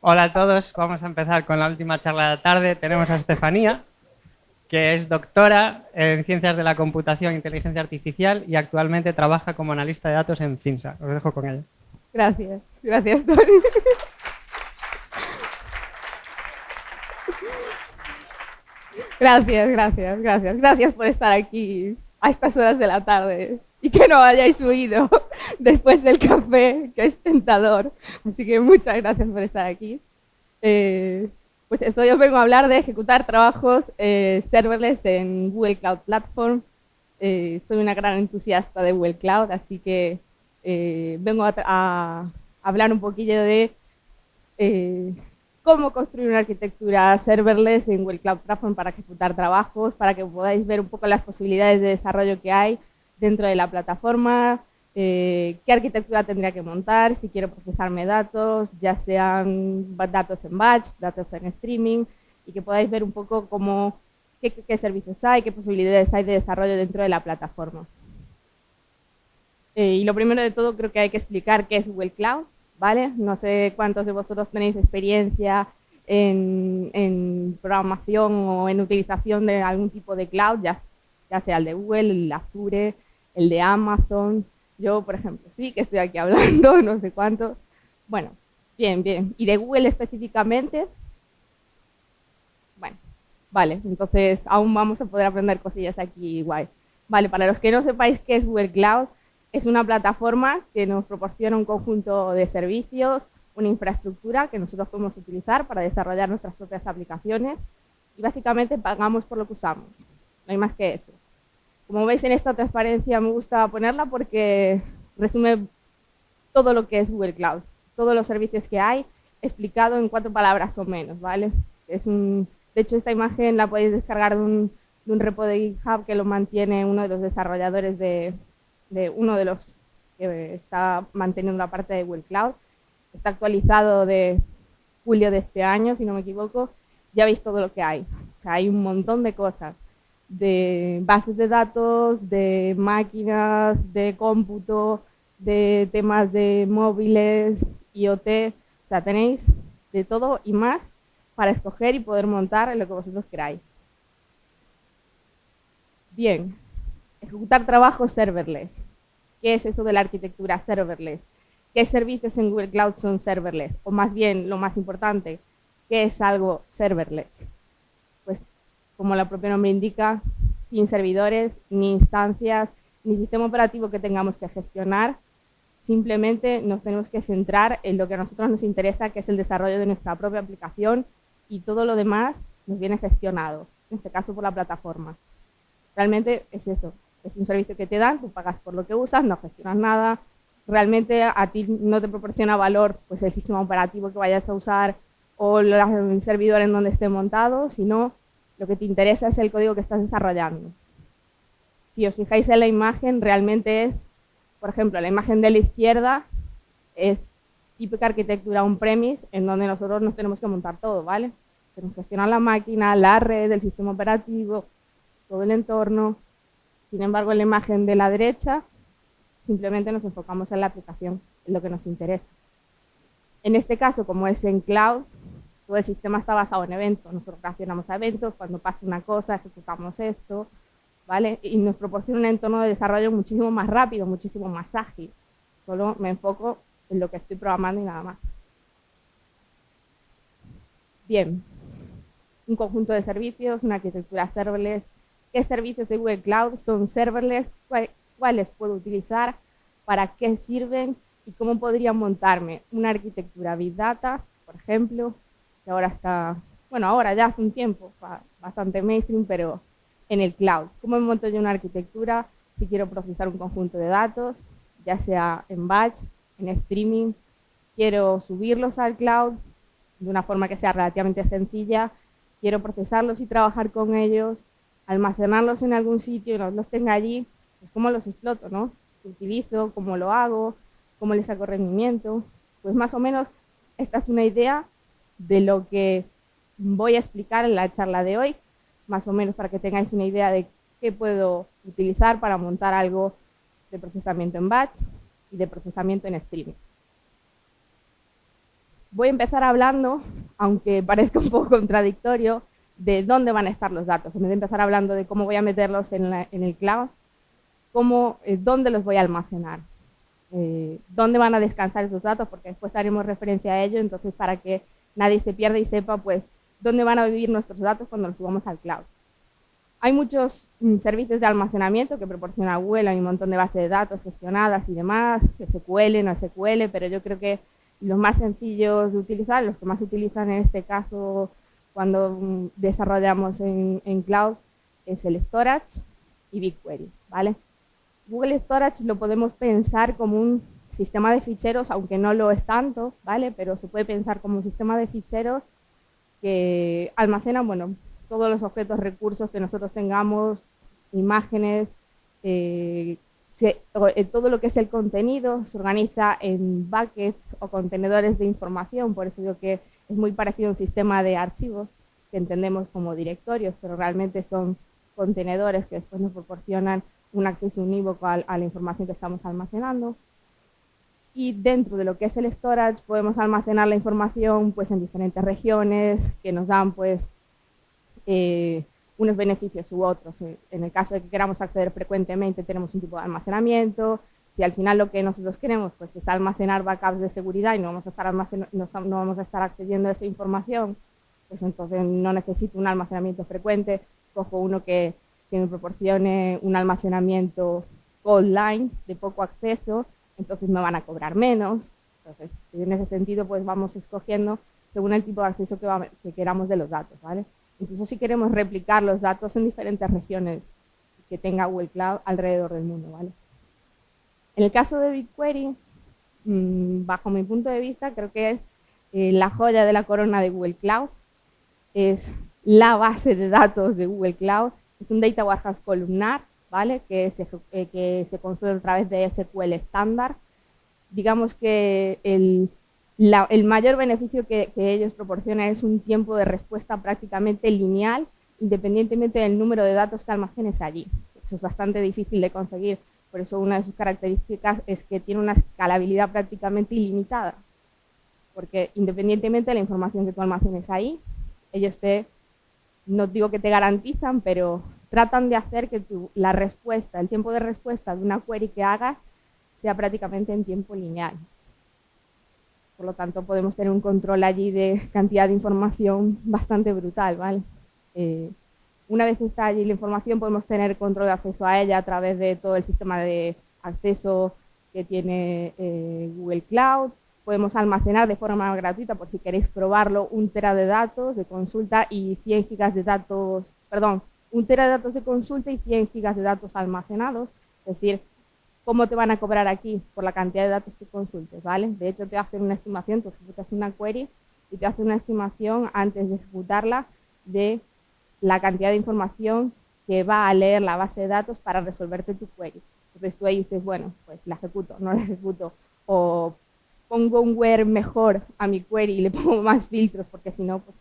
Hola a todos, vamos a empezar con la última charla de la tarde. Tenemos a Estefanía, que es doctora en Ciencias de la Computación e Inteligencia Artificial y actualmente trabaja como analista de datos en CINSA. Os dejo con ella. Gracias, Tony. Gracias por estar aquí a estas horas de la tarde y que no hayáis huido después del café, que es tentador. Así que muchas gracias por estar aquí. Pues eso, yo vengo a hablar de ejecutar trabajos serverless en Google Cloud Platform. Soy una gran entusiasta de Google Cloud, así que vengo a hablar un poquillo de eh, cómo construir una arquitectura serverless en Google Cloud Platform para ejecutar trabajos, para que podáis ver un poco las posibilidades de desarrollo que hay dentro de la plataforma, qué arquitectura tendría que montar, si quiero procesarme datos, ya sean datos en batch, datos en streaming, y que podáis ver un poco cómo, qué servicios hay, qué posibilidades hay de desarrollo dentro de la plataforma. Y lo primero de todo creo que hay que explicar qué es Google Cloud, ¿vale? No sé cuántos de vosotros tenéis experiencia en programación o en utilización de algún tipo de cloud, ya sea el de Google, el Azure, el de Amazon. Yo, por ejemplo, sí que estoy aquí hablando, no sé cuánto. Bueno, bien. ¿Y de Google específicamente? Bueno, vale, entonces aún vamos a poder aprender cosillas aquí guay. Vale, para los que no sepáis qué es Google Cloud, es una plataforma que nos proporciona un conjunto de servicios, una infraestructura que nosotros podemos utilizar para desarrollar nuestras propias aplicaciones y básicamente pagamos por lo que usamos. No hay más que eso. Como veis en esta transparencia me gusta ponerla porque resume todo lo que es Google Cloud, todos los servicios que hay, explicado en 4 palabras o menos, ¿vale? De hecho, esta imagen la podéis descargar de un repo de GitHub que lo mantiene uno de los desarrolladores de uno de los que está manteniendo la parte de Google Cloud. Está actualizado de julio de este año, si no me equivoco. Ya veis todo lo que hay. O sea, hay un montón de cosas, de bases de datos, de máquinas, de cómputo, de temas de móviles, IoT. O sea, tenéis de todo y más para escoger y poder montar lo que vosotros queráis. Bien, ejecutar trabajos serverless. ¿Qué es eso de la arquitectura serverless? ¿Qué servicios en Google Cloud son serverless? O más bien, lo más importante, ¿qué es algo serverless? Pues, como el propio nombre indica, sin servidores, ni instancias, ni sistema operativo que tengamos que gestionar. Simplemente nos tenemos que centrar en lo que a nosotros nos interesa, que es el desarrollo de nuestra propia aplicación, y todo lo demás nos viene gestionado, en este caso por la plataforma. Realmente es eso, es un servicio que te dan, tú pagas por lo que usas, no gestionas nada, realmente a ti no te proporciona valor pues el sistema operativo que vayas a usar o el servidor en donde esté montado, sino lo que te interesa es el código que estás desarrollando. Si os fijáis en la imagen, realmente es, por ejemplo, la imagen de la izquierda es típica arquitectura on-premise en donde nosotros nos tenemos que montar todo, ¿vale? Tenemos que gestionar la máquina, la red, el sistema operativo, todo el entorno. Sin embargo, en la imagen de la derecha, simplemente nos enfocamos en la aplicación, en lo que nos interesa. En este caso, como es en cloud, todo el sistema está basado en eventos. Nosotros reaccionamos a eventos, cuando pasa una cosa, ejecutamos esto, ¿vale? Y nos proporciona un entorno de desarrollo muchísimo más rápido, muchísimo más ágil. Solo me enfoco en lo que estoy programando y nada más. Bien, un conjunto de servicios, una arquitectura serverless. ¿Qué servicios de Google Cloud son serverless? ¿Cuáles puedo utilizar? ¿Para qué sirven? ¿Y cómo podría montarme una arquitectura Big Data, por ejemplo, que ahora está, bueno, ahora ya hace un tiempo, bastante mainstream, pero en el cloud? ¿Cómo me monto yo una arquitectura si quiero procesar un conjunto de datos, ya sea en batch, en streaming? Quiero subirlos al cloud de una forma que sea relativamente sencilla, quiero procesarlos y trabajar con ellos, almacenarlos en algún sitio y los tenga allí, pues cómo los exploto, ¿no? ¿Qué utilizo? ¿Cómo lo hago? ¿Cómo le saco rendimiento? Pues más o menos esta es una idea de lo que voy a explicar en la charla de hoy, más o menos para que tengáis una idea de qué puedo utilizar para montar algo de procesamiento en batch y de procesamiento en streaming. Voy a empezar hablando, aunque parezca un poco contradictorio, de dónde van a estar los datos. En vez de empezar hablando de cómo voy a meterlos en el cloud, dónde los voy a almacenar. Dónde van a descansar esos datos, porque después haremos referencia a ello, entonces para que nadie se pierda y sepa pues dónde van a vivir nuestros datos cuando los subamos al cloud. Hay muchos servicios de almacenamiento que proporciona Google, hay un montón de bases de datos gestionadas y demás, SQL, no SQL, pero yo creo que los más sencillos de utilizar, los que más utilizan en este caso cuando desarrollamos en cloud, es el Storage y BigQuery, ¿vale? Google Storage lo podemos pensar como un sistema de ficheros, aunque no lo es tanto, ¿vale? Pero se puede pensar como un sistema de ficheros que almacenan, bueno, todos los objetos, recursos que nosotros tengamos, imágenes, todo lo que es el contenido se organiza en buckets o contenedores de información, por eso digo que es muy parecido a un sistema de archivos que entendemos como directorios, pero realmente son contenedores que después nos proporcionan un acceso unívoco a la información que estamos almacenando. Y dentro de lo que es el storage podemos almacenar la información pues en diferentes regiones que nos dan pues unos beneficios u otros. En el caso de que queramos acceder frecuentemente tenemos un tipo de almacenamiento. Si al final lo que nosotros queremos pues es almacenar backups de seguridad y no vamos a estar accediendo a esa información, pues entonces no necesito un almacenamiento frecuente, cojo uno que me proporcione un almacenamiento online de poco acceso, entonces me van a cobrar menos. Entonces, en ese sentido, pues vamos escogiendo según el tipo de acceso que queramos de los datos, ¿vale? Incluso si queremos replicar los datos en diferentes regiones que tenga Google Cloud alrededor del mundo, ¿vale? En el caso de BigQuery, bajo mi punto de vista, creo que es la joya de la corona de Google Cloud. Es la base de datos de Google Cloud. Es un Data Warehouse columnar, ¿vale? Que se construye a través de SQL estándar. Digamos que el mayor beneficio que ellos proporcionan es un tiempo de respuesta prácticamente lineal, independientemente del número de datos que almacenes allí. Eso es bastante difícil de conseguir, por eso una de sus características es que tiene una escalabilidad prácticamente ilimitada, porque independientemente de la información que tú almacenes ahí, ellos no digo que te garantizan, pero tratan de hacer que la respuesta, el tiempo de respuesta de una query que hagas sea prácticamente en tiempo lineal. Por lo tanto, podemos tener un control allí de cantidad de información bastante brutal, ¿vale? Una vez está allí la información, podemos tener control de acceso a ella a través de todo el sistema de acceso que tiene Google Cloud. Podemos almacenar de forma gratuita, por si queréis probarlo, 1 tera de datos de consulta y 100 gigas de datos, perdón, 1 tera de datos de consulta y 100 gigas de datos almacenados. Es decir, ¿cómo te van a cobrar aquí? Por la cantidad de datos que consultes, ¿vale? De hecho, te hacen una estimación, tú ejecutas una query y te hacen una estimación antes de ejecutarla de la cantidad de información que va a leer la base de datos para resolverte tu query. Entonces tú ahí dices, bueno, pues la ejecuto, no la ejecuto, o pongo un where mejor a mi query y le pongo más filtros, porque si no, pues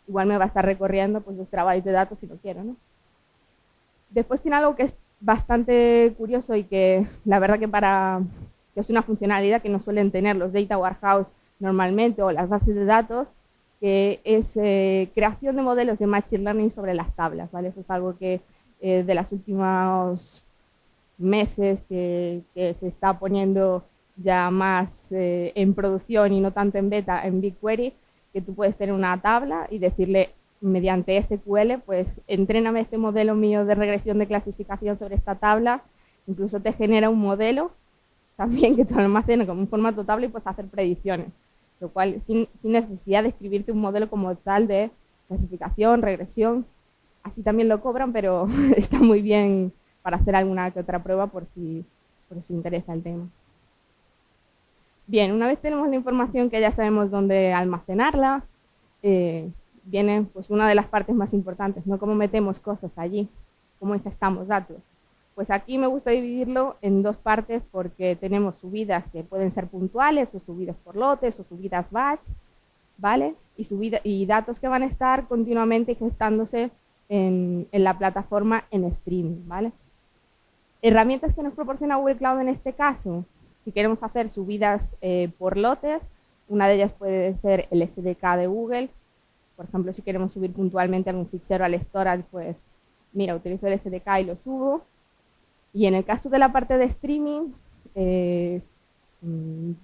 igual me va a estar recorriendo pues, los terabytes de datos si no quiero, ¿no? Después tiene algo que es bastante curioso y que la verdad que es una funcionalidad que no suelen tener los Data Warehouse normalmente o las bases de datos, que es creación de modelos de Machine Learning sobre las tablas, ¿vale? Eso es algo que de los últimos meses que se está poniendo ya más en producción y no tanto en beta en BigQuery, que tú puedes tener una tabla y decirle mediante SQL, pues entréname este modelo mío de regresión de clasificación sobre esta tabla, incluso te genera un modelo también que te lo almacena como un formato tabla y puedes hacer predicciones, lo cual sin necesidad de escribirte un modelo como tal de clasificación, regresión, así también lo cobran, pero está muy bien para hacer alguna que otra prueba por si interesa el tema. Bien, una vez tenemos la información que ya sabemos dónde almacenarla, viene pues una de las partes más importantes, ¿no? Cómo metemos cosas allí, cómo ingestamos datos. Pues aquí me gusta dividirlo en dos partes porque tenemos subidas que pueden ser puntuales o subidas por lotes o subidas batch, ¿vale? Y datos que van a estar continuamente gestándose en la plataforma en streaming, ¿vale? Herramientas que nos proporciona Google Cloud en este caso, si queremos hacer subidas por lotes, Una de ellas puede ser el SDK de Google. Por ejemplo, si queremos subir puntualmente algún fichero al storage, pues mira, utilizo el SDK y lo subo. Y en el caso de la parte de streaming,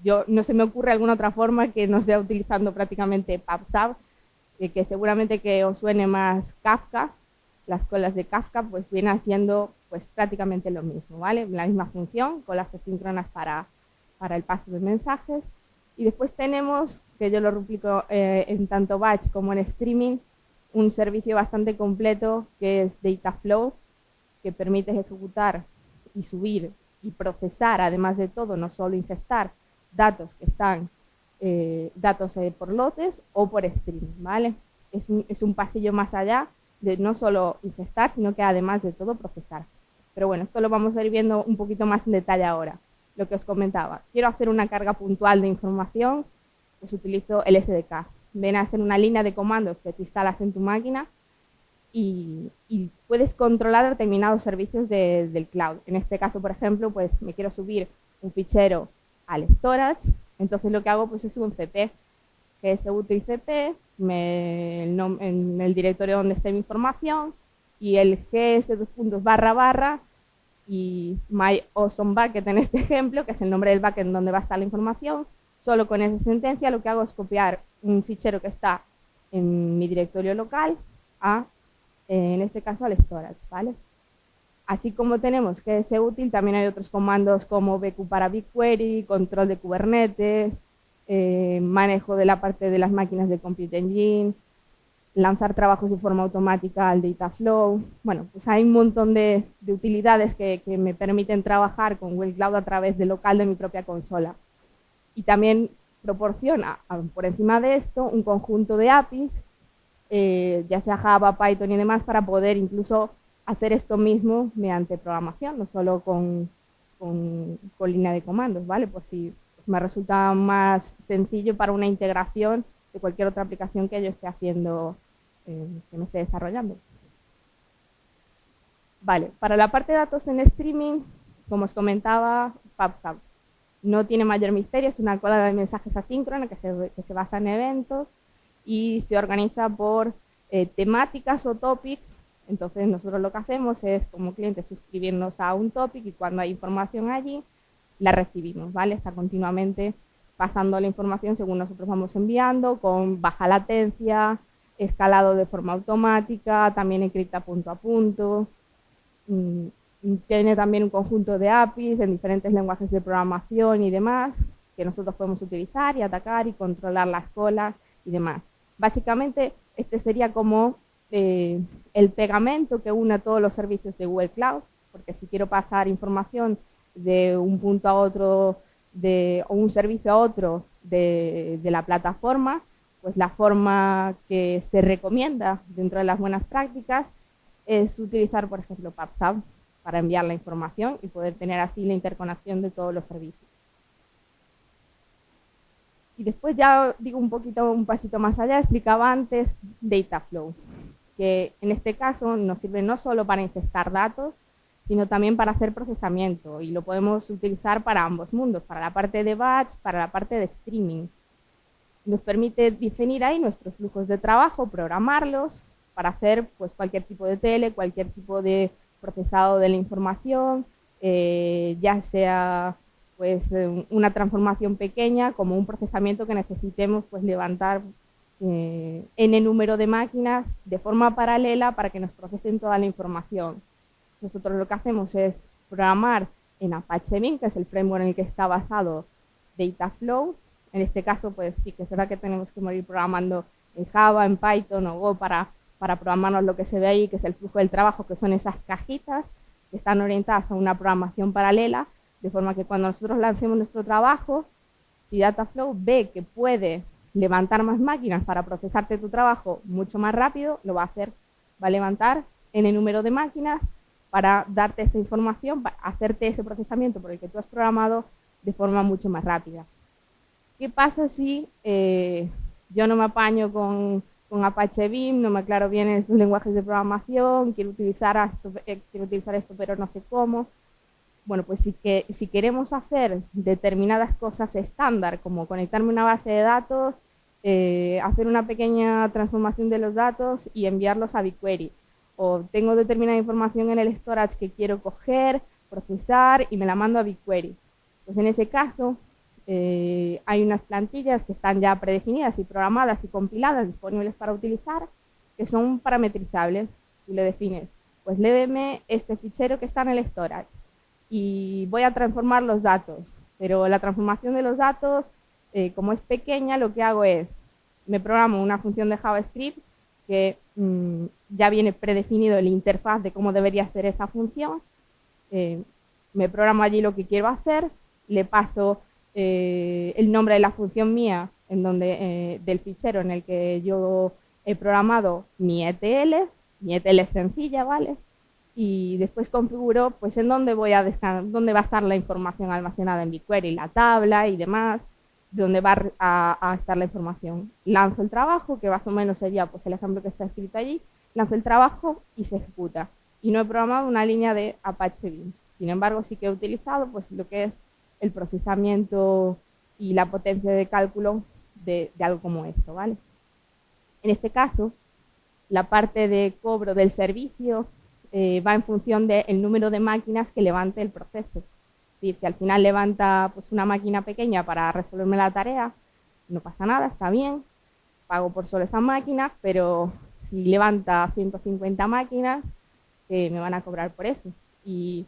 yo no se me ocurre alguna otra forma que no sea utilizando prácticamente PubSub, que seguramente que os suene más Kafka. Las colas de Kafka pues viene haciendo pues prácticamente lo mismo, ¿vale? La misma función, colas asíncronas para el paso de mensajes. Y después tenemos, que yo lo replico en tanto batch como en streaming, un servicio bastante completo que es Dataflow, que permite ejecutar y subir y procesar, además de todo, no solo ingestar datos que están datos por lotes o por streaming, ¿vale? Es un pasillo más allá de no solo ingestar, sino que además de todo procesar. Pero bueno, esto lo vamos a ir viendo un poquito más en detalle ahora. Lo que os comentaba, quiero hacer una carga puntual de información, pues utilizo el SDK. Ven a hacer una línea de comandos que tú instalas en tu máquina y puedes controlar determinados servicios del cloud. En este caso, por ejemplo, pues me quiero subir un fichero al storage, entonces lo que hago pues es un CP, que es útil CP, en el directorio donde esté mi información, y el gs:// y my awesome bucket en este ejemplo, que es el nombre del bucket donde va a estar la información. Solo con esa sentencia lo que hago es copiar un fichero que está en mi directorio local en este caso al storage, ¿vale? Así como tenemos que es útil, también hay otros comandos como bq para BigQuery, control de Kubernetes, manejo de la parte de las máquinas de Compute Engine, lanzar trabajos de forma automática al Dataflow. Bueno, pues hay un montón de utilidades que me permiten trabajar con Google Cloud a través del local de mi propia consola. Y también proporciona, por encima de esto, un conjunto de APIs, ya sea Java, Python y demás, para poder incluso hacer esto mismo mediante programación, no solo con línea de comandos, ¿vale? Pues si me resulta más sencillo para una integración de cualquier otra aplicación que yo esté haciendo, que me esté desarrollando. Vale, para la parte de datos en streaming, como os comentaba, PubSub no tiene mayor misterio, es una cola de mensajes asíncrona que se basa en eventos y se organiza por temáticas o topics. Entonces nosotros lo que hacemos es como cliente suscribirnos a un topic y cuando hay información allí la recibimos, ¿vale? Está continuamente pasando la información según nosotros vamos enviando, con baja latencia, escalado de forma automática, también encripta punto a punto. Tiene también un conjunto de APIs en diferentes lenguajes de programación y demás, que nosotros podemos utilizar y atacar y controlar las colas y demás. Básicamente, este sería como el pegamento que une a todos los servicios de Google Cloud, porque si quiero pasar información de un punto a otro, o un servicio a otro de la plataforma, pues la forma que se recomienda dentro de las buenas prácticas es utilizar, por ejemplo, PubSub para enviar la información y poder tener así la interconexión de todos los servicios. Y después ya digo un pasito más allá, explicaba antes Dataflow, que en este caso nos sirve no solo para ingestar datos, sino también para hacer procesamiento, y lo podemos utilizar para ambos mundos, para la parte de batch, para la parte de streaming. Nos permite definir ahí nuestros flujos de trabajo, programarlos para hacer pues cualquier tipo de tele, cualquier tipo de procesado de la información, ya sea pues una transformación pequeña como un procesamiento que necesitemos pues levantar n número de máquinas de forma paralela para que nos procesen toda la información. Nosotros lo que hacemos es programar en Apache Beam, que es el framework en el que está basado Dataflow. En este caso, pues sí que será que tenemos que morir programando en Java, en Python o Go para programarnos lo que se ve ahí, que es el flujo del trabajo, que son esas cajitas que están orientadas a una programación paralela, de forma que cuando nosotros lancemos nuestro trabajo, si Dataflow ve que puede levantar más máquinas para procesarte tu trabajo mucho más rápido, lo va a hacer, va a levantar en el número de máquinas para darte esa información, para hacerte ese procesamiento por el que tú has programado de forma mucho más rápida. ¿Qué pasa si yo no me apaño con Apache Beam, no me aclaro bien en sus lenguajes de programación, quiero utilizar esto pero no sé cómo? bueno, pues si queremos hacer determinadas cosas estándar, como conectarme a una base de datos, hacer una pequeña transformación de los datos y enviarlos a BigQuery, o tengo determinada información en el storage que quiero coger, procesar y me la mando a BigQuery. Pues en ese caso hay unas plantillas que están ya predefinidas y programadas y compiladas disponibles para utilizar, que son parametrizables. Tú le defines, pues léeme este fichero que está en el storage y voy a transformar los datos, pero la transformación de los datos, como es pequeña, lo que hago es, me programo una función de JavaScript que ya viene predefinido el interfaz de cómo debería ser esa función, me programo allí lo que quiero hacer, le paso el nombre de la función mía en donde, del fichero en el que yo he programado mi ETL es sencilla, ¿vale? Y después configuro pues en dónde dónde va a estar la información almacenada en BigQuery, la tabla y demás, dónde va a estar la información. Lanzo el trabajo, que más o menos sería pues el ejemplo que está escrito allí, lanzo el trabajo y se ejecuta. Y no he programado una línea de Apache Beam. Sin embargo, sí que he utilizado pues lo que es el procesamiento y la potencia de cálculo de algo como esto, ¿vale? En este caso, la parte de cobro del servicio va en función del número de máquinas que levante el proceso. Es decir, si al final levanta pues, una máquina pequeña para resolverme la tarea, no pasa nada, está bien, pago por solo esa máquina, pero si levanta 150 máquinas, me van a cobrar por eso. Y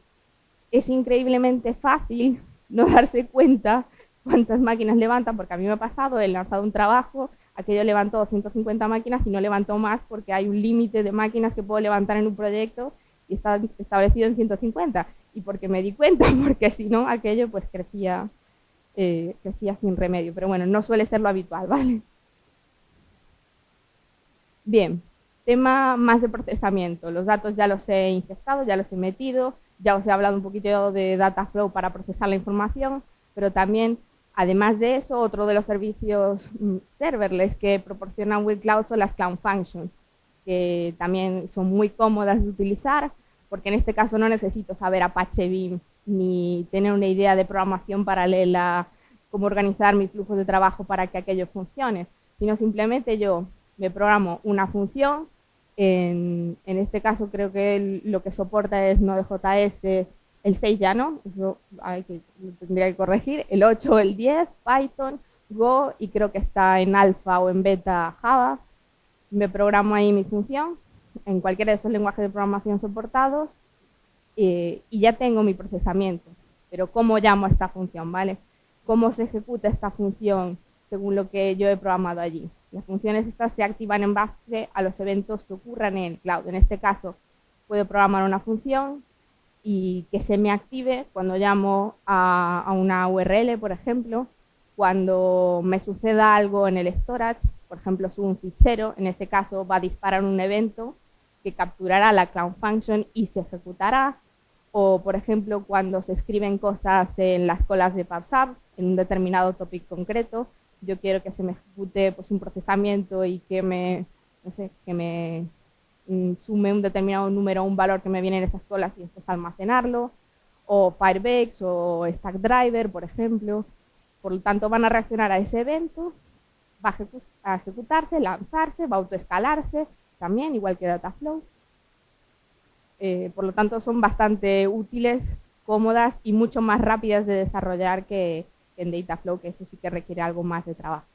es increíblemente fácil no darse cuenta cuántas máquinas levanta, porque a mí me ha pasado, he lanzado un trabajo, aquello levantó 150 máquinas y no levantó más porque hay un límite de máquinas que puedo levantar en un proyecto y está establecido en 150. Y porque me di cuenta, porque si no, aquello pues crecía sin remedio. Pero bueno, no suele ser lo habitual, ¿vale? Bien, tema más de procesamiento. Los datos ya los he ingestado, ya los he metido, ya os he hablado un poquito de Dataflow para procesar la información, pero también, además de eso, otro de los servicios serverless que proporcionan Will Cloud son las Cloud Functions, que también son muy cómodas de utilizar, porque en este caso no necesito saber Apache Beam ni tener una idea de programación paralela, cómo organizar mis flujos de trabajo para que aquello funcione, sino simplemente yo me programo una función. En este caso creo que lo que soporta es Node.js, el 6 ya no, eso lo tendría que corregir, el 8 o el 10, Python, Go, y creo que está en alfa o en beta Java. Me programo ahí mi función en cualquiera de esos lenguajes de programación soportados y ya tengo mi procesamiento. Pero ¿cómo llamo a esta función, vale? ¿Cómo se ejecuta esta función según lo que yo he programado allí? Las funciones estas se activan en base a los eventos que ocurran en el cloud. En este caso, puedo programar una función y que se me active cuando llamo a una URL, por ejemplo, cuando me suceda algo en el storage, por ejemplo, subo un fichero, en este caso va a disparar un evento que capturará la Cloud Function y se ejecutará, o por ejemplo, cuando se escriben cosas en las colas de PubSub, en un determinado topic concreto, yo quiero que se me ejecute pues, un procesamiento y que me, no sé, que me sume un determinado número a un valor que me viene en esas colas y después almacenarlo, o Firebase o Stackdriver, por ejemplo. Por lo tanto, van a reaccionar a ese evento, va a ejecutarse, lanzarse, va a autoescalarse, también, igual que Dataflow. Por lo tanto, son bastante útiles, cómodas y mucho más rápidas de desarrollar que en Dataflow, que eso sí que requiere algo más de trabajo.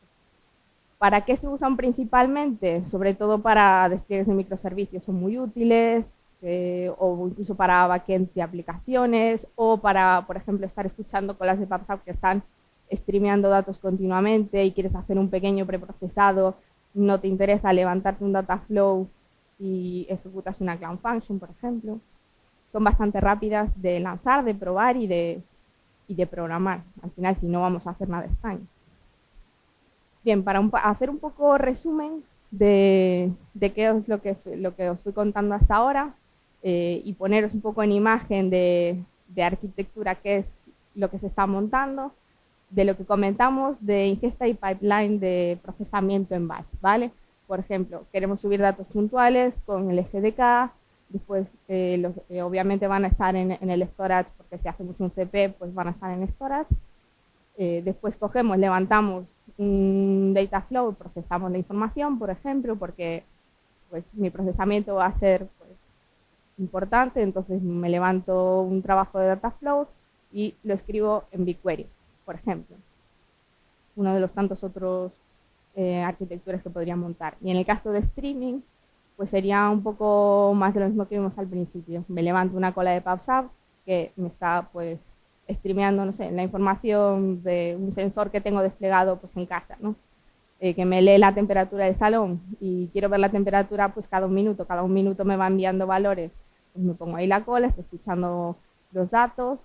¿Para qué se usan principalmente? Sobre todo para despliegues de microservicios, son muy útiles, o incluso para backends de aplicaciones, o para, por ejemplo, estar escuchando colas de PubSub que están streameando datos continuamente y quieres hacer un pequeño preprocesado, no te interesa levantarte un Dataflow y ejecutas una Cloud Function, por ejemplo. Son bastante rápidas de lanzar, de probar y de programar. Al final, si no vamos a hacer nada extraño. Bien, para hacer un poco resumen de qué es lo que os estoy contando hasta ahora y poneros un poco en imagen de arquitectura, qué es lo que se está montando, de lo que comentamos de ingesta y pipeline de procesamiento en batch, ¿vale? Por ejemplo, queremos subir datos puntuales con el SDK, Después, obviamente van a estar en el storage, porque si hacemos un CP, pues van a estar en storage. Después cogemos, levantamos un data flow, procesamos la información, por ejemplo, porque pues, mi procesamiento va a ser pues, importante, entonces me levanto un trabajo de data flow y lo escribo en BigQuery, por ejemplo. Uno de los tantos otros arquitecturas que podría montar. Y en el caso de streaming, pues sería un poco más de lo mismo que vimos al principio. Me levanto una cola de PubSub que me está pues streameando, no sé, la información de un sensor que tengo desplegado pues en casa, ¿no? Que me lee la temperatura del salón y quiero ver la temperatura pues cada un minuto me va enviando valores, pues me pongo ahí la cola, estoy escuchando los datos,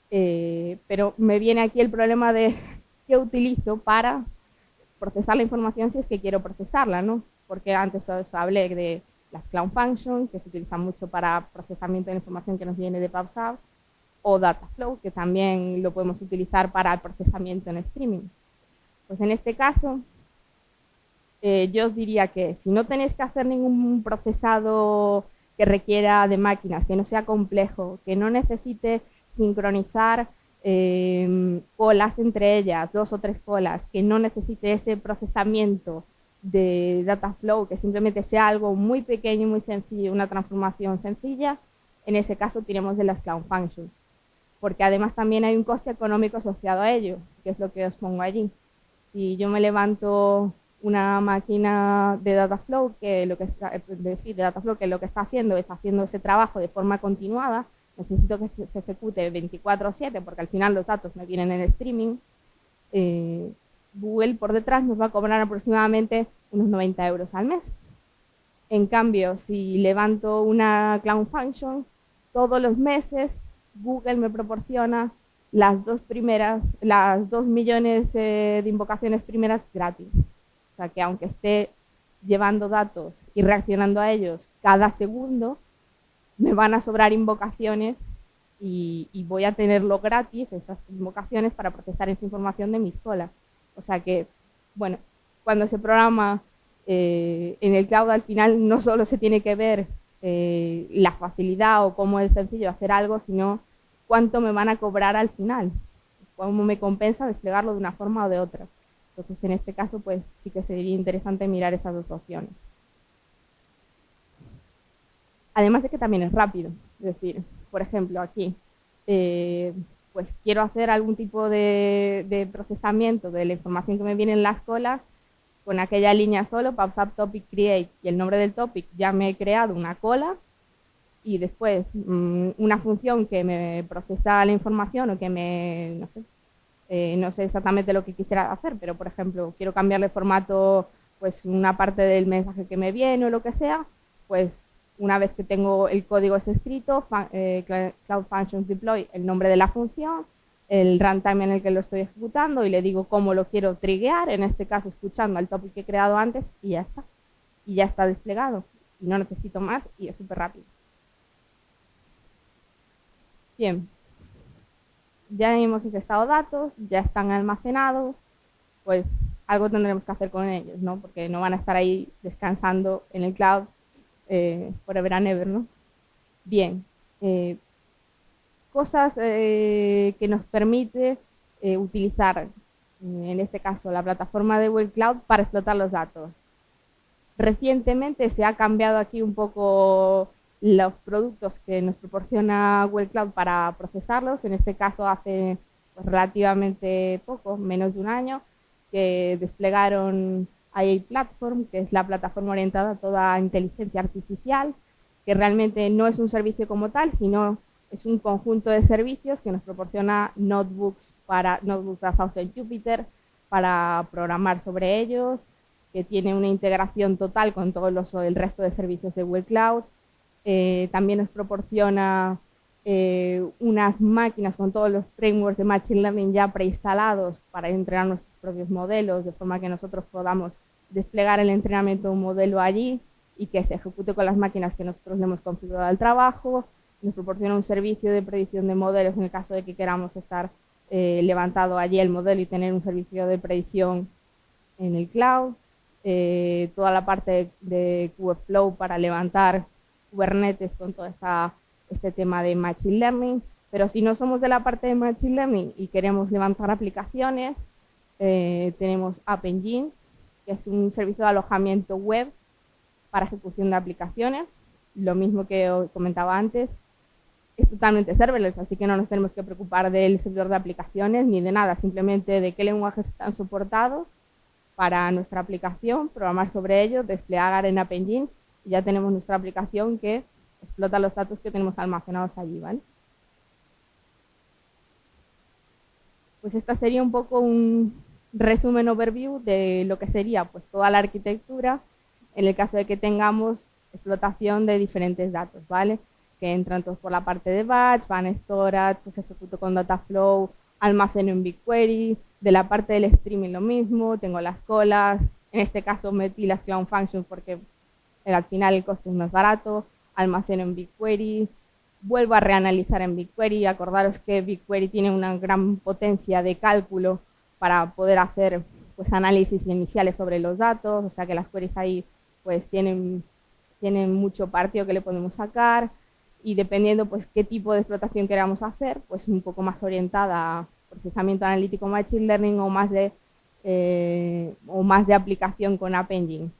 pero me viene aquí el problema de qué utilizo para procesar la información si es que quiero procesarla, ¿no? Porque antes os hablé de las Cloud Functions, que se utilizan mucho para procesamiento de la información que nos viene de PubSub, o Dataflow, que también lo podemos utilizar para el procesamiento en streaming. Pues en este caso, yo os diría que si no tenéis que hacer ningún procesado que requiera de máquinas, que no sea complejo, que no necesite sincronizar colas entre ellas, 2 o 3 colas, que no necesite ese procesamiento de data flow, que simplemente sea algo muy pequeño y muy sencillo, una transformación sencilla, en ese caso tiremos de las Cloud Functions. Porque además también hay un coste económico asociado a ello, que es lo que os pongo allí. Si yo me levanto una máquina de Dataflow que lo que está, de Dataflow que lo que está haciendo es haciendo ese trabajo de forma continuada, necesito que se ejecute 24/7 porque al final los datos me vienen en streaming, Google por detrás nos va a cobrar aproximadamente unos 90 euros al mes. En cambio, si levanto una Cloud Function, todos los meses Google me proporciona las 2 millones de invocaciones primeras gratis. O sea que aunque esté llevando datos y reaccionando a ellos cada segundo, me van a sobrar invocaciones y voy a tenerlo gratis, esas invocaciones, para procesar esa información de mis colas. O sea que, bueno, cuando se programa en el cloud, al final no solo se tiene que ver la facilidad o cómo es sencillo hacer algo, sino cuánto me van a cobrar al final, cómo me compensa desplegarlo de una forma o de otra. Entonces, en este caso, pues sí que sería interesante mirar esas dos opciones. Además de que también es rápido, es decir, por ejemplo, aquí, pues quiero hacer algún tipo de procesamiento de la información que me viene en las colas, con aquella línea solo, PubSub topic create y el nombre del topic, ya me he creado una cola y después una función que me procesa la información o que me, no sé exactamente lo que quisiera hacer, pero por ejemplo, quiero cambiarle formato, pues una parte del mensaje que me viene o lo que sea, pues una vez que tengo el código escrito, Cloud Functions Deploy, el nombre de la función, el runtime en el que lo estoy ejecutando y le digo cómo lo quiero triggear, en este caso escuchando al topic que he creado antes y ya está. Y ya está desplegado. Y no necesito más y es súper rápido. Bien. Ya hemos ingestado datos, ya están almacenados, pues algo tendremos que hacer con ellos, ¿no? Porque no van a estar ahí descansando en el cloud forever and ever, ¿no? Bien. Cosas que nos permite utilizar, en este caso, la plataforma de Google Cloud para explotar los datos. Recientemente se ha cambiado aquí un poco los productos que nos proporciona Google Cloud para procesarlos. En este caso hace pues, relativamente poco, menos de un año, que desplegaron IA Platform, que es la plataforma orientada a toda inteligencia artificial, que realmente no es un servicio como tal, sino es un conjunto de servicios que nos proporciona notebooks basados en Jupyter para programar sobre ellos, que tiene una integración total con todos el resto de servicios de Google Cloud. También nos proporciona unas máquinas con todos los frameworks de Machine Learning ya preinstalados para entrenar nuestros propios modelos, de forma que nosotros podamos desplegar el entrenamiento de un modelo allí y que se ejecute con las máquinas que nosotros le hemos configurado al trabajo. Nos proporciona un servicio de predicción de modelos en el caso de que queramos estar levantado allí el modelo y tener un servicio de predicción en el cloud. Toda la parte de Kubeflow para levantar Kubernetes con todo este tema de Machine Learning, pero si no somos de la parte de Machine Learning y queremos levantar aplicaciones, tenemos App Engine, que es un servicio de alojamiento web para ejecución de aplicaciones, lo mismo que os comentaba antes, es totalmente serverless, así que no nos tenemos que preocupar del servidor de aplicaciones ni de nada, simplemente de qué lenguajes están soportados para nuestra aplicación, programar sobre ellos, desplegar en App Engine y ya tenemos nuestra aplicación que explota los datos que tenemos almacenados allí, ¿vale? Pues esta sería un poco un resumen overview de lo que sería pues toda la arquitectura en el caso de que tengamos explotación de diferentes datos, ¿vale? Que entran todos por la parte de batch, van a storage, pues ejecuto con Dataflow, almaceno en BigQuery, de la parte del streaming lo mismo, tengo las colas, en este caso metí las Cloud Functions porque al final el costo es más barato, almaceno en BigQuery, vuelvo a reanalizar en BigQuery, acordaros que BigQuery tiene una gran potencia de cálculo para poder hacer pues análisis iniciales sobre los datos, o sea que las queries ahí pues tienen mucho partido que le podemos sacar y dependiendo pues qué tipo de explotación queramos hacer, pues un poco más orientada a procesamiento analítico Machine Learning o más de aplicación con App Engine.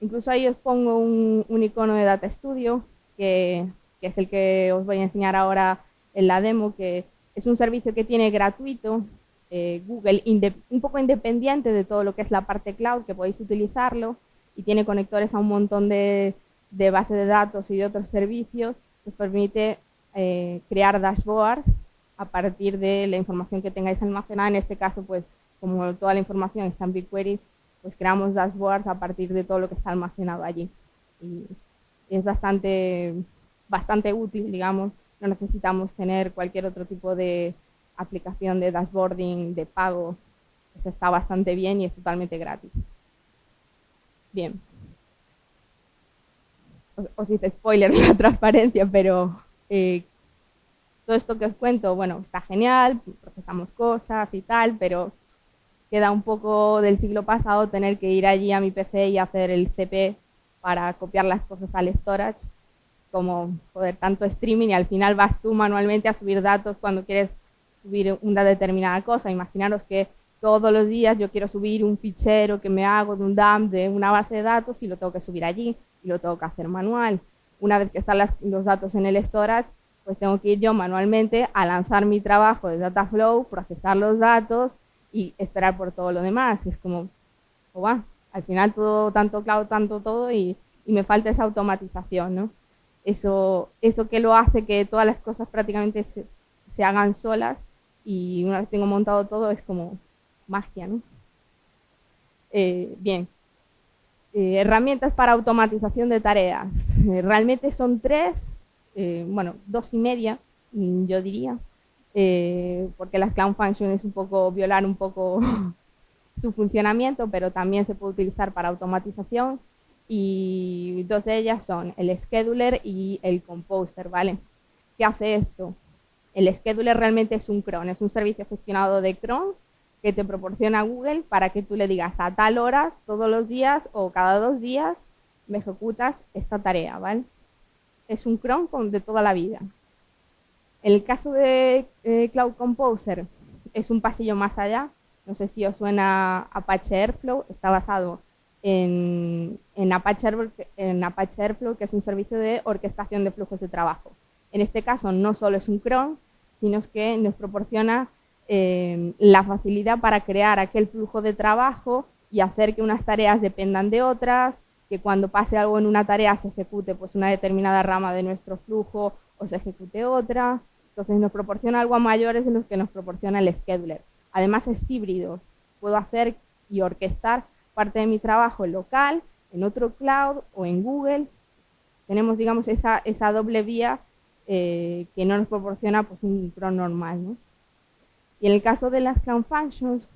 Incluso ahí os pongo un icono de Data Studio que es el que os voy a enseñar ahora en la demo, que es un servicio que tiene gratuito, Google, un poco independiente de todo lo que es la parte cloud, que podéis utilizarlo, y tiene conectores a un montón de bases de datos y de otros servicios, que os permite crear dashboards a partir de la información que tengáis almacenada. En este caso, pues como toda la información está en BigQuery, pues creamos dashboards a partir de todo lo que está almacenado allí. Y es bastante útil, digamos, no necesitamos tener cualquier otro tipo de aplicación de dashboarding, de pago, eso está bastante bien y es totalmente gratis. Bien. Os hice spoiler de la transparencia, pero todo esto que os cuento, bueno, está genial, procesamos cosas y tal, pero queda un poco del siglo pasado tener que ir allí a mi PC y hacer el CP para copiar las cosas al storage, como, joder, tanto streaming y al final vas tú manualmente a subir datos cuando quieres subir una determinada cosa. Imaginaros que todos los días yo quiero subir un fichero que me hago de un dump de una base de datos y lo tengo que subir allí y lo tengo que hacer manual. Una vez que están los datos en el storage, pues tengo que ir yo manualmente a lanzar mi trabajo de Dataflow, procesar los datos y esperar por todo lo demás. Es como, oh, va, al final todo, tanto cloud, tanto todo y me falta esa automatización, ¿no? Eso que lo hace que todas las cosas prácticamente se hagan solas y una vez tengo montado todo es como magia, ¿no? Bien. Herramientas para automatización de tareas. Realmente son tres, bueno, 2,5, yo diría, porque las Cloud Functions es un poco violar un poco su funcionamiento, pero también se puede utilizar para automatización y dos de ellas son el Scheduler y el Composer, ¿vale? ¿Qué hace esto? El Scheduler realmente es un cron, es un servicio gestionado de cron que te proporciona Google para que tú le digas a tal hora, todos los días o cada 2 días, me ejecutas esta tarea, ¿vale? Es un cron de toda la vida. En el caso de Cloud Composer, es un pasillo más allá. No sé si os suena Apache Airflow, está basado en Apache Airflow, que es un servicio de orquestación de flujos de trabajo. En este caso no solo es un cron, sino que nos proporciona la facilidad para crear aquel flujo de trabajo y hacer que unas tareas dependan de otras, que cuando pase algo en una tarea se ejecute pues una determinada rama de nuestro flujo o se ejecute otra. Entonces nos proporciona algo a mayores de los que nos proporciona el scheduler. Además es híbrido, puedo hacer y orquestar parte de mi trabajo en local, en otro cloud o en Google. Tenemos, digamos, esa doble vía que no nos proporciona pues, un cron normal, ¿no? Y en el caso de las Cloud Functions,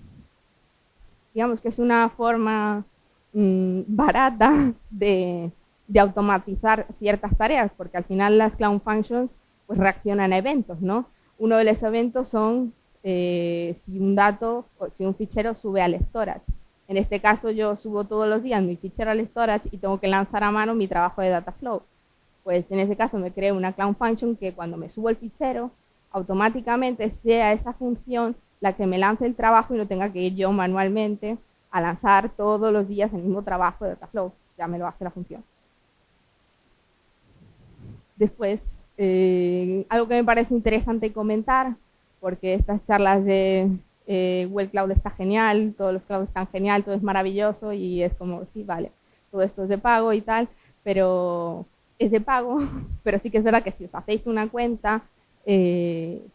digamos que es una forma barata de automatizar ciertas tareas, porque al final las Cloud Functions pues, reaccionan a eventos, ¿no? Uno de los eventos son si un dato o si un fichero sube al storage. En este caso yo subo todos los días mi fichero al storage y tengo que lanzar a mano mi trabajo de Dataflow. Pues en ese caso me creo una Cloud Function que cuando me subo el fichero, automáticamente sea esa función la que me lance el trabajo y no tenga que ir yo manualmente a lanzar todos los días el mismo trabajo de Dataflow. Ya me lo hace la función. Después, algo que me parece interesante comentar, porque estas charlas de Google Cloud está genial, todos los clouds están genial, todo es maravilloso y es como, sí, vale, todo esto es de pago y tal, pero es de pago, pero sí que es verdad que si os hacéis una cuenta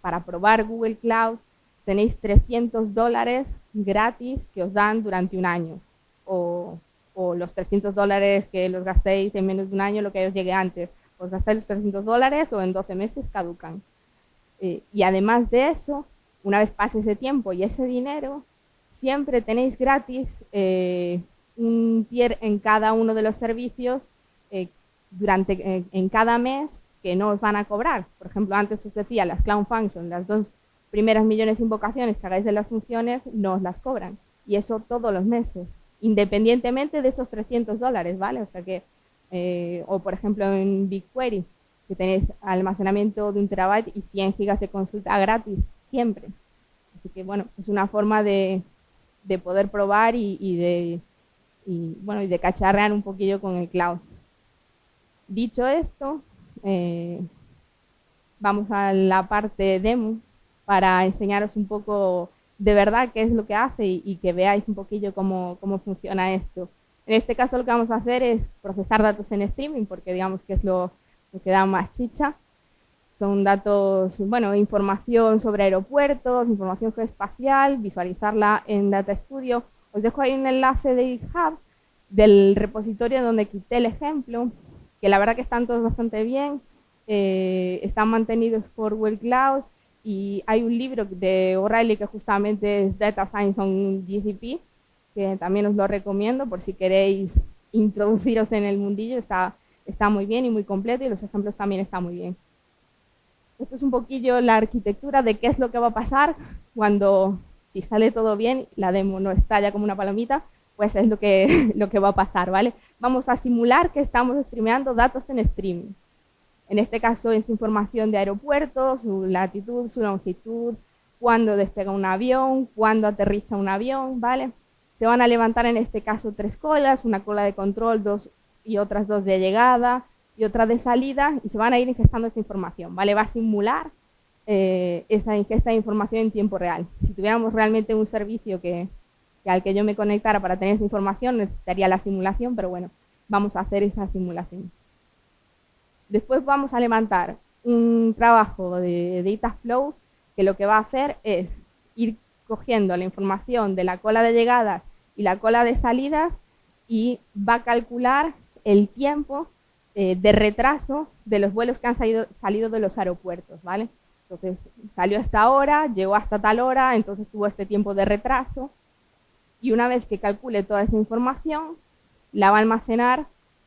para probar Google Cloud, tenéis $300 gratis que os dan durante un año, o los $300 que los gastéis en menos de un año, lo que os llegue antes. Os gastáis los $300 o en 12 meses caducan. Y además de eso, una vez pase ese tiempo y ese dinero, siempre tenéis gratis un tier en cada uno de los servicios en cada mes que no os van a cobrar. Por ejemplo, antes os decía, las Cloud Functions, las 2 primeras millones de invocaciones que hagáis de las funciones, no os las cobran. Y eso todos los meses, independientemente de esos $300, ¿vale? O sea que, o por ejemplo en BigQuery, que tenéis almacenamiento de 1 terabyte y 100 gigas de consulta gratis, siempre. Así que bueno, es una forma de poder probar y de cacharrear un poquillo con el cloud. Dicho esto, vamos a la parte demo para enseñaros un poco de verdad qué es lo que hace y que veáis un poquillo cómo funciona esto. En este caso lo que vamos a hacer es procesar datos en streaming, porque digamos que es lo que da más chicha. Son datos, bueno, información sobre aeropuertos, información geoespacial, visualizarla en Data Studio. Os dejo ahí un enlace de GitHub del repositorio donde quité el ejemplo, que la verdad que están todos bastante bien, están mantenidos por Google Cloud, y hay un libro de O'Reilly que justamente es Data Science on GCP, que también os lo recomiendo por si queréis introduciros en el mundillo. Está muy bien y muy completo, y los ejemplos también están muy bien. Esto es un poquillo la arquitectura de qué es lo que va a pasar cuando, si sale todo bien, la demo no estalla como una palomita, pues es lo que va a pasar, ¿vale? Vamos a simular que estamos streameando datos en streaming. En este caso es información de aeropuertos, su latitud, su longitud, cuándo despega un avión, cuándo aterriza un avión, ¿vale? Se van a levantar en este caso 3 colas, una cola de control, 2 y otras 2 de llegada y otra de salida, y se van a ir ingestando esta información, ¿vale? Va a simular esa ingesta de información en tiempo real. Si tuviéramos realmente un servicio al que yo me conectara para tener esa información, necesitaría la simulación, pero bueno, vamos a hacer esa simulación. Después vamos a levantar un trabajo de Dataflow que lo que va a hacer es ir cogiendo la información de la cola de llegadas y la cola de salidas, y va a calcular el tiempo de retraso de los vuelos que han salido de los aeropuertos, ¿vale? Entonces, salió a esta hora, llegó hasta tal hora, entonces tuvo este tiempo de retraso, y una vez que calcule toda esa información, la va a almacenar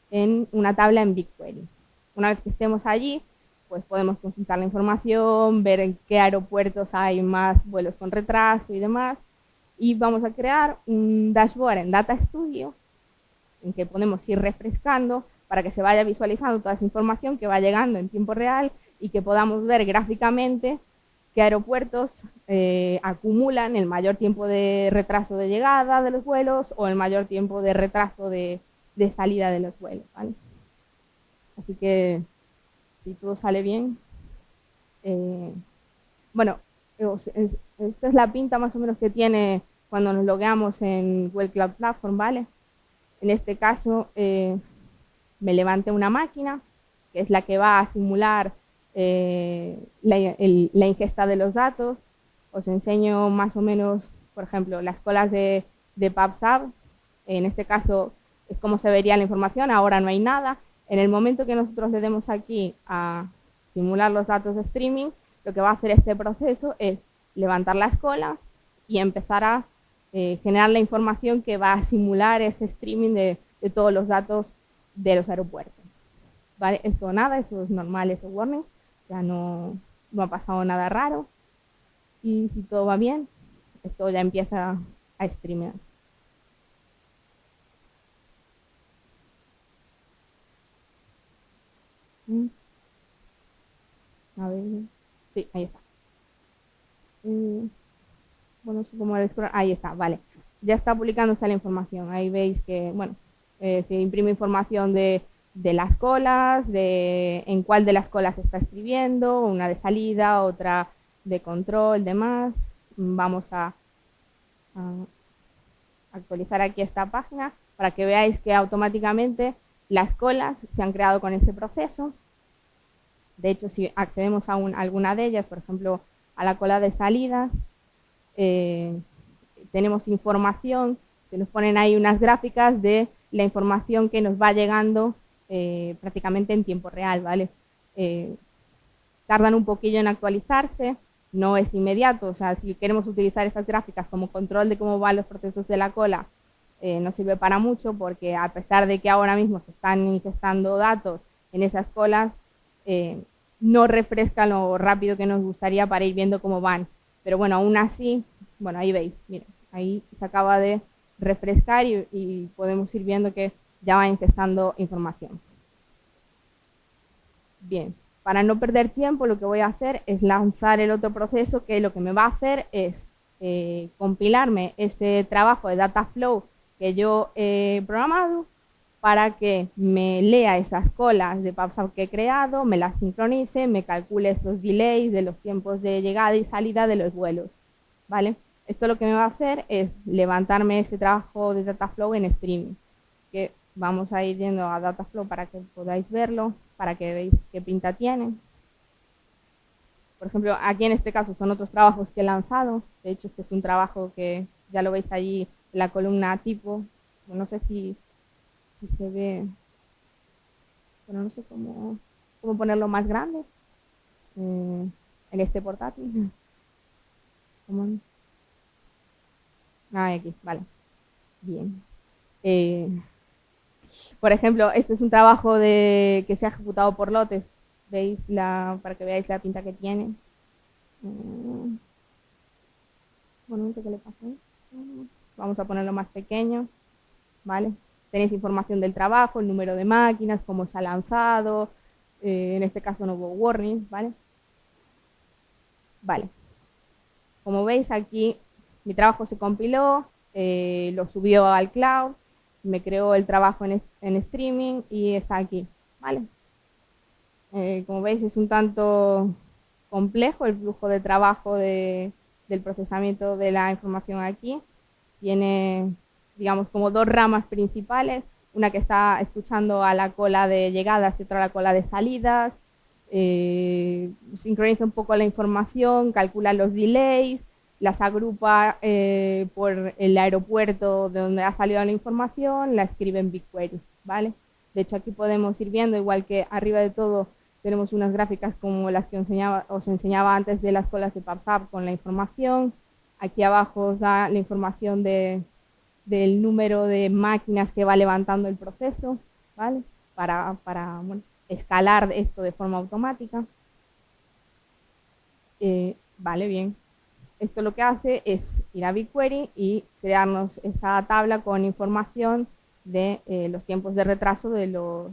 en una tabla en BigQuery. Una vez que estemos allí, pues podemos consultar la información, ver en qué aeropuertos hay más vuelos con retraso y demás, y vamos a crear un dashboard en Data Studio en que podemos ir refrescando para que se vaya visualizando toda esa información que va llegando en tiempo real y que podamos ver gráficamente qué aeropuertos acumulan el mayor tiempo de retraso de llegada de los vuelos o el mayor tiempo de retraso de salida de los vuelos, ¿vale? Así que, si todo sale bien, bueno, esta es la pinta más o menos que tiene cuando nos logueamos en Google Cloud Platform, ¿vale? En este caso, me levanté una máquina, que es la que va a simular la ingesta de los datos. Os enseño más o menos, por ejemplo, las colas de PubSub. En este caso es como se vería la información, ahora no hay nada. En el momento que nosotros le demos aquí a simular los datos de streaming, lo que va a hacer este proceso es levantar las colas y empezar a generar la información que va a simular ese streaming de todos los datos de los aeropuertos. ¿Vale? Eso nada, eso es normal, eso warning, ya no ha pasado nada raro, y si todo va bien, esto ya empieza a streamear. A ver, sí, ahí está. Bueno, supongo el scroll, ahí está, vale. Ya está publicándose la información. Ahí veis que, bueno, se imprime información de las colas, de en cuál de las colas se está escribiendo, una de salida, otra de control, demás. Vamos a actualizar aquí esta página para que veáis que automáticamente las colas se han creado con ese proceso. De hecho, si accedemos a alguna de ellas, por ejemplo, a la cola de salida, tenemos información, se nos ponen ahí unas gráficas de la información que nos va llegando prácticamente en tiempo real, ¿vale? Tardan un poquillo en actualizarse, no es inmediato, o sea, si queremos utilizar esas gráficas como control de cómo van los procesos de la cola, no sirve para mucho porque a pesar de que ahora mismo se están ingestando datos en esas colas, no refrescan lo rápido que nos gustaría para ir viendo cómo van. Pero bueno, aún así, bueno, ahí veis, miren, ahí se acaba de refrescar y podemos ir viendo que ya va ingestando información. Bien, para no perder tiempo, lo que voy a hacer es lanzar el otro proceso que lo que me va a hacer es compilarme ese trabajo de Dataflow que yo he programado para que me lea esas colas de PubSub que he creado, me las sincronice, me calcule esos delays de los tiempos de llegada y salida de los vuelos, ¿vale? Esto lo que me va a hacer es levantarme ese trabajo de Dataflow en streaming, que vamos a ir yendo a Dataflow para que podáis verlo, para que veáis qué pinta tiene. Por ejemplo, aquí en este caso son otros trabajos que he lanzado. De hecho, este es un trabajo que ya lo veis allí en la columna tipo. No sé si se ve, pero no sé cómo ponerlo más grande en este portátil. Aquí, vale. Bien. Por ejemplo, este es un trabajo que se ha ejecutado por lotes. ¿Veis para que veáis la pinta que tiene? Bueno, ¿qué le pasó? Vamos a ponerlo más pequeño, ¿vale? Tenéis información del trabajo, el número de máquinas, cómo se ha lanzado, en este caso no hubo warning, ¿vale? Vale. Como veis aquí, mi trabajo se compiló, lo subió al cloud, me creó el trabajo en streaming y está aquí, ¿vale? Como veis es un tanto complejo el flujo de trabajo del procesamiento de la información aquí. Tiene, digamos, como dos ramas principales, una que está escuchando a la cola de llegadas y otra a la cola de salidas, sincroniza un poco la información, calcula los delays, las agrupa por el aeropuerto de donde ha salido la información, la escribe en BigQuery, ¿vale? De hecho, aquí podemos ir viendo, igual que arriba de todo tenemos unas gráficas como las que os enseñaba antes de las colas de PubSub con la información. Aquí abajo os da la información del número de máquinas que va levantando el proceso, ¿vale? Para bueno, escalar esto de forma automática. Vale, bien. Esto lo que hace es ir a BigQuery y crearnos esa tabla con información de los tiempos de retraso de los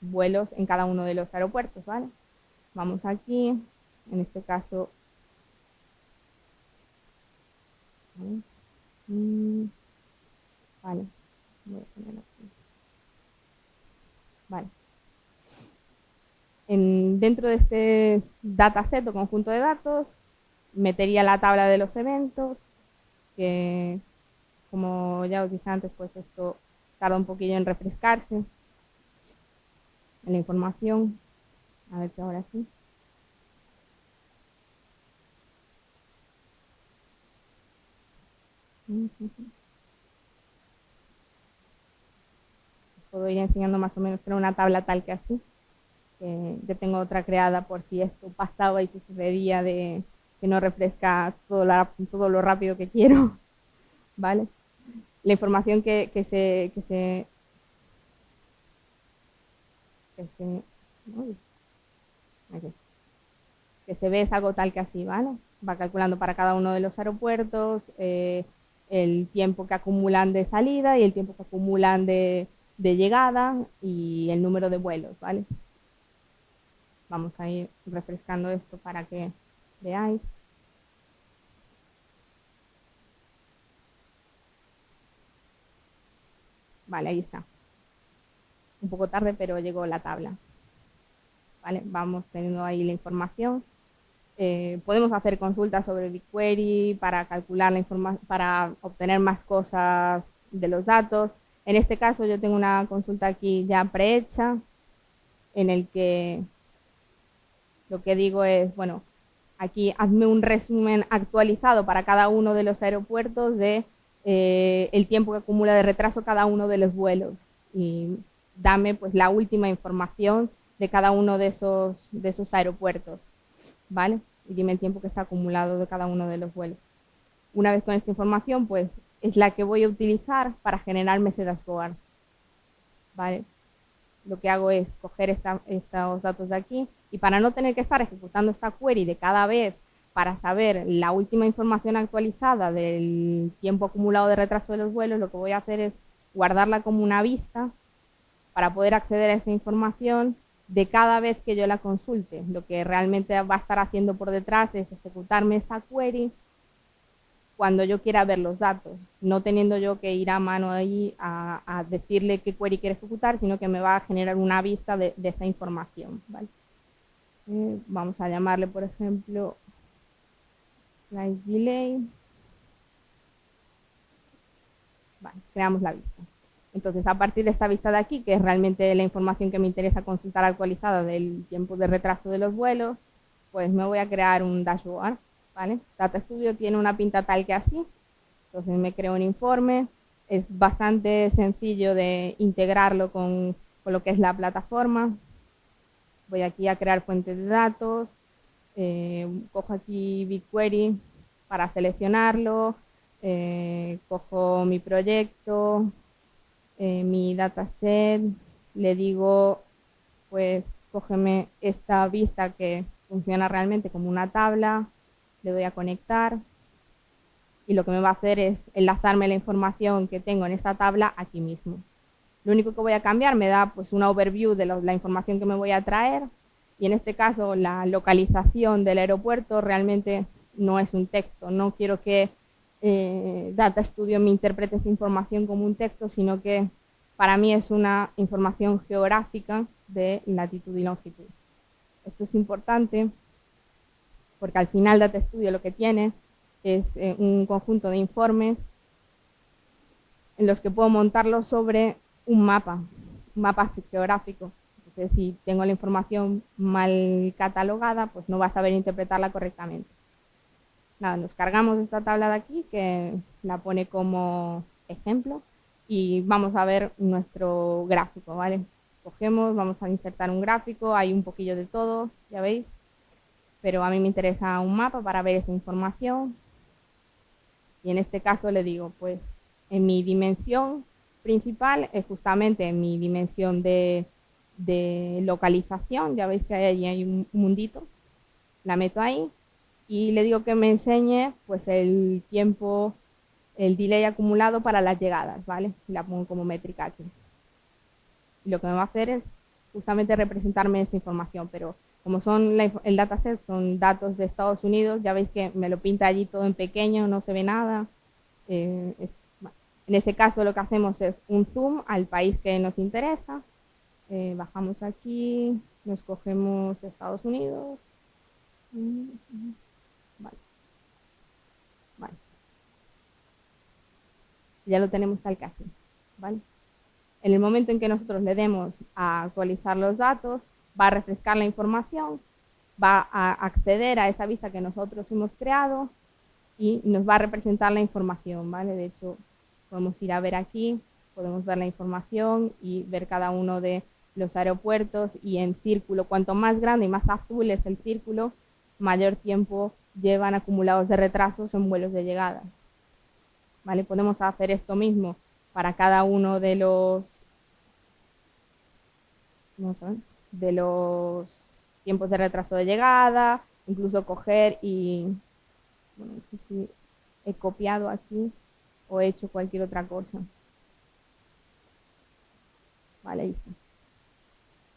vuelos en cada uno de los aeropuertos, ¿vale? Vamos aquí, en este caso, vale, voy a poner aquí. Vale. Dentro de este dataset o conjunto de datos, metería la tabla de los eventos, que como ya os dije antes, pues esto tarda un poquillo en refrescarse en la información. A ver si ahora sí. Puedo ir enseñando más o menos, pero una tabla tal que así. Yo tengo otra creada por si esto pasaba y sucedía de que no refresca todo lo rápido que quiero, ¿vale? La información que se ve es algo tal que así, ¿vale? Va calculando para cada uno de los aeropuertos el tiempo que acumulan de salida y el tiempo que acumulan de llegada y el número de vuelos, ¿vale? Vamos a ir refrescando esto para que veáis. Vale, ahí está. Un poco tarde, pero llegó la tabla. Vale, vamos teniendo ahí la información. Podemos hacer consultas sobre BigQuery para calcular la información, para obtener más cosas de los datos. En este caso yo tengo una consulta aquí ya prehecha, en el que lo que digo es, bueno, aquí hazme un resumen actualizado para cada uno de los aeropuertos de el tiempo que acumula de retraso cada uno de los vuelos y dame pues la última información de cada uno de esos aeropuertos, ¿vale? Y dime el tiempo que está acumulado de cada uno de los vuelos. Una vez con esta información, pues es la que voy a utilizar para generarme ese dashboard, ¿vale? Lo que hago es coger estos datos de aquí y para no tener que estar ejecutando esta query de cada vez para saber la última información actualizada del tiempo acumulado de retraso de los vuelos, lo que voy a hacer es guardarla como una vista para poder acceder a esa información de cada vez que yo la consulte. Lo que realmente va a estar haciendo por detrás es ejecutarme esa query cuando yo quiera ver los datos, no teniendo yo que ir a mano ahí a decirle qué query quiere ejecutar, sino que me va a generar una vista de esa información, ¿vale? Vamos a llamarle, por ejemplo, flight delay. Vale, creamos la vista. Entonces, a partir de esta vista de aquí, que es realmente la información que me interesa consultar actualizada del tiempo de retraso de los vuelos, pues me voy a crear un dashboard, ¿vale? Data Studio tiene una pinta tal que así, entonces me creo un informe, es bastante sencillo de integrarlo con lo que es la plataforma. Voy aquí a crear fuentes de datos, cojo aquí BigQuery para seleccionarlo, cojo mi proyecto, mi dataset, le digo, pues cógeme esta vista que funciona realmente como una tabla, le doy a conectar y lo que me va a hacer es enlazarme la información que tengo en esta tabla aquí mismo. Lo único que voy a cambiar me da pues una overview de la información que me voy a traer y en este caso la localización del aeropuerto realmente no es un texto. No quiero que Data Studio me interprete esa información como un texto, sino que para mí es una información geográfica de latitud y longitud. Esto es importante porque al final Data Studio lo que tiene es un conjunto de informes en los que puedo montarlo sobre un mapa geográfico. Entonces, si tengo la información mal catalogada, pues no va a saber interpretarla correctamente. Nada, nos cargamos esta tabla de aquí, que la pone como ejemplo, y vamos a ver nuestro gráfico, ¿vale? Cogemos, vamos a insertar un gráfico, hay un poquillo de todo, ya veis, pero a mí me interesa un mapa para ver esa información, y en este caso le digo, pues, en mi dimensión principal es justamente en mi dimensión de localización, ya veis que ahí hay un mundito, la meto ahí y le digo que me enseñe pues el tiempo, el delay acumulado para las llegadas, ¿vale? Y la pongo como métrica aquí. Y lo que me va a hacer es justamente representarme esa información, pero como el dataset son datos de Estados Unidos, ya veis que me lo pinta allí todo en pequeño, no se ve nada. En ese caso lo que hacemos es un zoom al país que nos interesa, bajamos aquí, nos cogemos Estados Unidos, vale, vale. Ya lo tenemos tal que así, ¿vale? En el momento en que nosotros le demos a actualizar los datos, va a refrescar la información, va a acceder a esa vista que nosotros hemos creado y nos va a representar la información, ¿vale? De hecho, podemos ir a ver aquí, podemos ver la información y ver cada uno de los aeropuertos y en círculo. Cuanto más grande y más azul es el círculo, mayor tiempo llevan acumulados de retrasos en vuelos de llegada, ¿vale? Podemos hacer esto mismo para cada uno de los tiempos de retraso de llegada, incluso coger y, bueno, no sé si he copiado aquí o he hecho cualquier otra cosa. Vale, listo.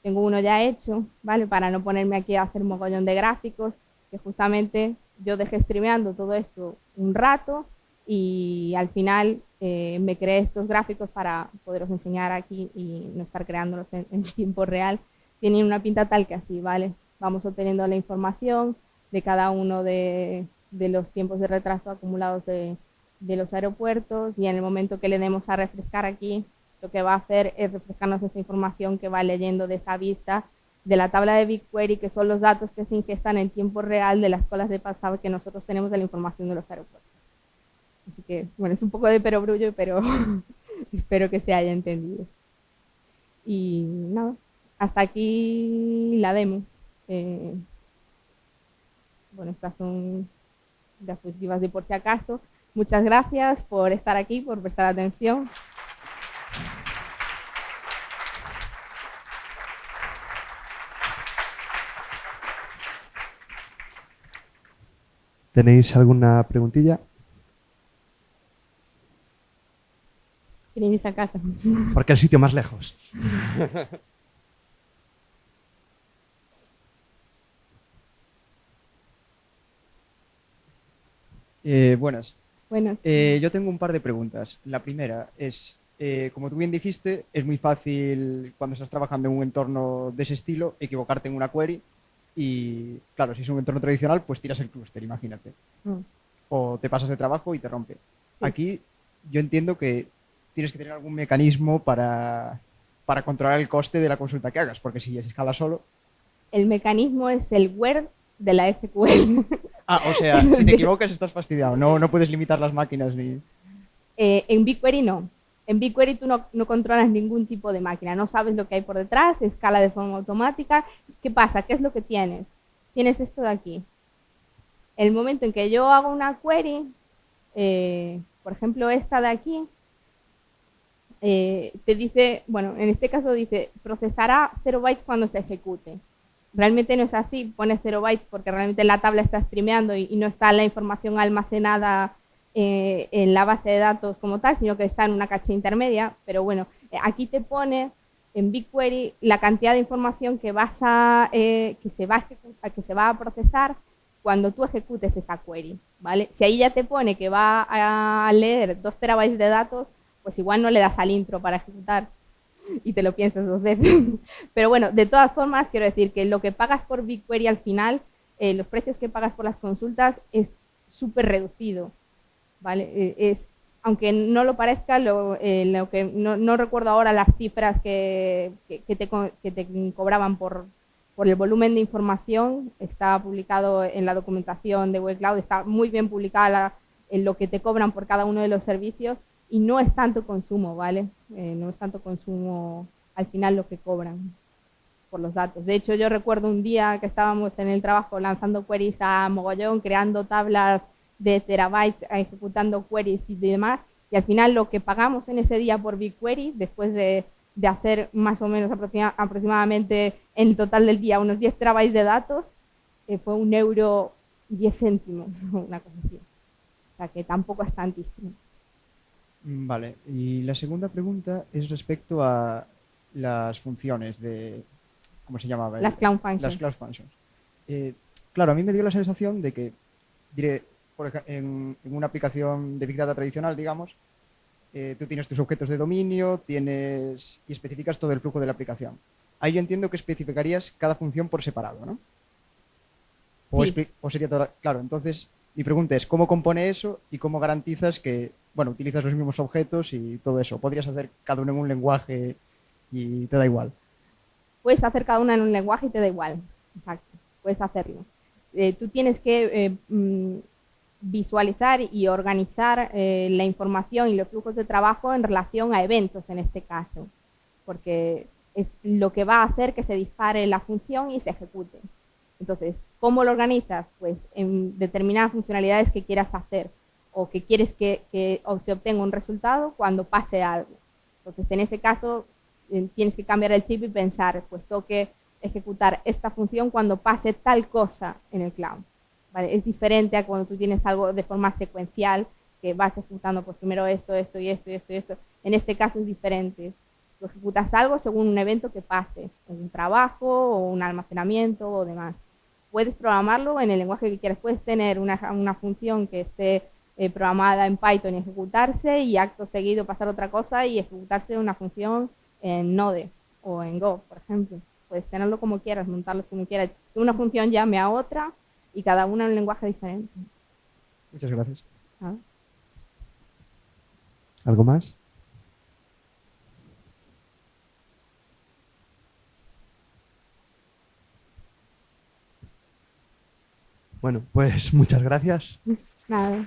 tengo uno ya hecho, ¿vale? Para no ponerme aquí a hacer un mogollón de gráficos, que justamente yo dejé streameando todo esto un rato y al final me creé estos gráficos para poderos enseñar aquí y no estar creándolos en tiempo real. Tienen una pinta tal que así, ¿vale? Vamos obteniendo la información de cada uno de los tiempos de retraso acumulados de los aeropuertos y en el momento que le demos a refrescar aquí, lo que va a hacer es refrescarnos esa información que va leyendo de esa vista de la tabla de BigQuery, que son los datos que se ingestan en tiempo real de las colas de pasado que nosotros tenemos de la información de los aeropuertos. Así que, bueno, es un poco de perogrullo, pero espero que se haya entendido. Y nada, hasta aquí la demo. Bueno, estas son diapositivas de por si acaso. Muchas gracias por estar aquí, por prestar atención. ¿Tenéis alguna preguntilla? ¿Quieren irse a casa? Porque el sitio más lejos. Buenas. Bueno, Yo tengo un par de preguntas. La primera es, como tú bien dijiste, es muy fácil cuando estás trabajando en un entorno de ese estilo equivocarte en una query y, claro, si es un entorno tradicional, pues tiras el clúster, imagínate. O te pasas de trabajo y te rompe. Sí. Aquí yo entiendo que tienes que tener algún mecanismo para controlar el coste de la consulta que hagas, porque si se escala solo... el mecanismo es el where de la SQL. Ah, o sea, si te equivocas estás fastidiado, no puedes limitar las máquinas ni... En BigQuery no. En BigQuery tú no controlas ningún tipo de máquina, no sabes lo que hay por detrás, se escala de forma automática. ¿Qué pasa? ¿Qué es lo que tienes? Tienes esto de aquí. El momento en que yo hago una query, por ejemplo esta de aquí, te dice, bueno, en este caso dice, procesará 0 bytes cuando se ejecute. Realmente no es así, pone 0 bytes porque realmente la tabla está streameando y no está la información almacenada en la base de datos como tal, sino que está en una caché intermedia. Pero bueno, aquí te pone en BigQuery la cantidad de información que se va a procesar cuando tú ejecutes esa query, ¿vale? Si ahí ya te pone que va a leer 2 terabytes de datos, pues igual no le das al intro para ejecutar y te lo piensas 2 veces. Pero bueno, de todas formas, quiero decir que lo que pagas por BigQuery al final, los precios que pagas por las consultas es súper reducido, ¿vale? Aunque no lo parezca, lo que no recuerdo ahora las cifras que te cobraban por el volumen de información, está publicado en la documentación de Google Cloud, está muy bien publicada en lo que te cobran por cada uno de los servicios, y no es tanto consumo, ¿vale? No es tanto consumo al final lo que cobran por los datos. De hecho, yo recuerdo un día que estábamos en el trabajo lanzando queries a mogollón, creando tablas de terabytes, ejecutando queries y demás, y al final lo que pagamos en ese día por BigQuery, después de hacer más o menos aproximadamente en el total del día unos 10 terabytes de datos, fue 1,10 €, una cosa así. O sea que tampoco es tantísimo. Vale, y la segunda pregunta es respecto a las funciones de... ¿Cómo se llamaba? Las Cloud Functions. Las Cloud Functions. Claro, a mí me dio la sensación de que en una aplicación de Big Data tradicional, digamos, tú tienes tus objetos de dominio, y especificas todo el flujo de la aplicación. Ahí yo entiendo que especificarías cada función por separado, ¿no? Sí. O sería todo... Claro, entonces mi pregunta es, ¿cómo compone eso y cómo garantizas que, bueno, utilizas los mismos objetos y todo eso? ¿Podrías hacer cada uno en un lenguaje y te da igual? Puedes hacer cada una en un lenguaje y te da igual. Exacto, puedes hacerlo. Tú tienes que visualizar y organizar la información y los flujos de trabajo en relación a eventos en este caso, porque es lo que va a hacer que se dispare la función y se ejecute. Entonces, ¿cómo lo organizas? Pues en determinadas funcionalidades que quieras hacer o que quieres que se obtenga un resultado cuando pase algo. Entonces, en ese caso, tienes que cambiar el chip y pensar, pues tengo que ejecutar esta función cuando pase tal cosa en el cloud. ¿Vale? Es diferente a cuando tú tienes algo de forma secuencial, que vas ejecutando pues primero esto, esto y esto y esto y esto. En este caso es diferente. Tú ejecutas algo según un evento que pase, un trabajo o un almacenamiento o demás. Puedes programarlo en el lenguaje que quieras. Puedes tener una función que esté programada en Python y ejecutarse y acto seguido pasar otra cosa y ejecutarse una función en Node o en Go, por ejemplo. Puedes tenerlo como quieras, montarlo como quieras. Que una función llame a otra y cada una en un lenguaje diferente. Muchas gracias. ¿Sabes? ¿Algo más? Bueno, pues muchas gracias. Nada.